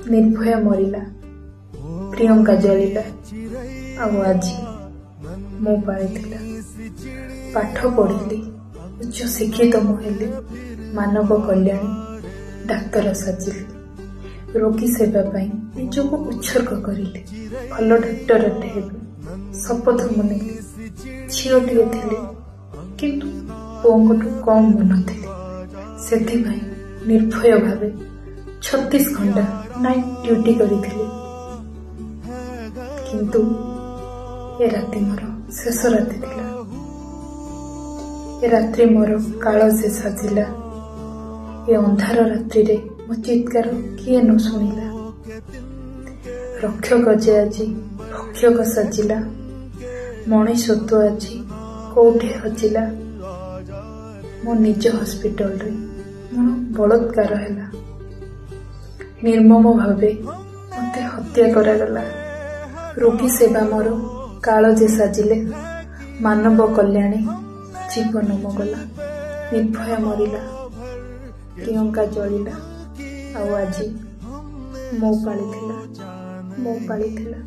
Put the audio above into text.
ନିର୍ଭୟା ମରିଲା, ପ୍ରିୟଙ୍କା ଜଳିଲା, ଆଉ ଆଜି ମୋ ପାଳି ଥିଲା। ପାଠ ପଢ଼ିଲି, ଉଚ୍ଚ ଶିକ୍ଷିତ ମୁଁ ହେଲି, ମାନବ କଲ୍ୟାଣୀ ଡାକ୍ତର ସାଜିଲି। ରୋଗୀ ସେବା ପାଇଁ ନିଜକୁ ଉତ୍ସର୍ଗ କରିଲି, ଭଲ ଡାକ୍ତରଟେ ହେବି ଶପଥ ମୁଁ ନେଲି। ଝିଅଟିଏ ଥିଲି କିନ୍ତୁ ପୁଅଙ୍କଠୁ କମ୍ ମନ ଥିଲି, ସେଥିପାଇଁ ନିର୍ଭୟ ଭାବେ 36 ଘଣ୍ଟା ନାଇଟ୍ ଡ୍ୟୁଟି କରିଥିଲି। କିନ୍ତୁ ଏ ରାତି ମୋର ଶେଷ ରାତି ଥିଲା। ଏ ରାତ୍ରି ମୋର କାଳ ସେ ସାଜିଲା। ଏ ଅନ୍ଧାର ରାତ୍ରିରେ ମୋ ଚିତ୍କାର କିଏ ନ ଶୁଣିଲା। ରକ୍ଷକ ଯେ ଆଜି ଭକ୍ଷକ ସାଜିଲା, ମଣିଷତ୍ୱ ଆଜି କୋଉଠି ହଜିଲା। ମୋ ନିଜ ହସ୍ପିଟାଲରେ ମୋର ବଳାତ୍କାର ହେଲା, ନିର୍ମମ ଭାବେ ମୋତେ ହତ୍ୟା କରାଗଲା। ରୋଗୀ ସେବା ମୋର କାଳ ଯେ ସାଜିଲେ, ମାନବ କଲ୍ୟାଣୀ ଜୀବନ ମୋ ଗଲା। ନିର୍ଭୟା ମରିଲା, ପ୍ରିୟଙ୍କା ଜଳିଲା, ଆଉ ଆଜି ମୋ ପାଳି ଥିଲା।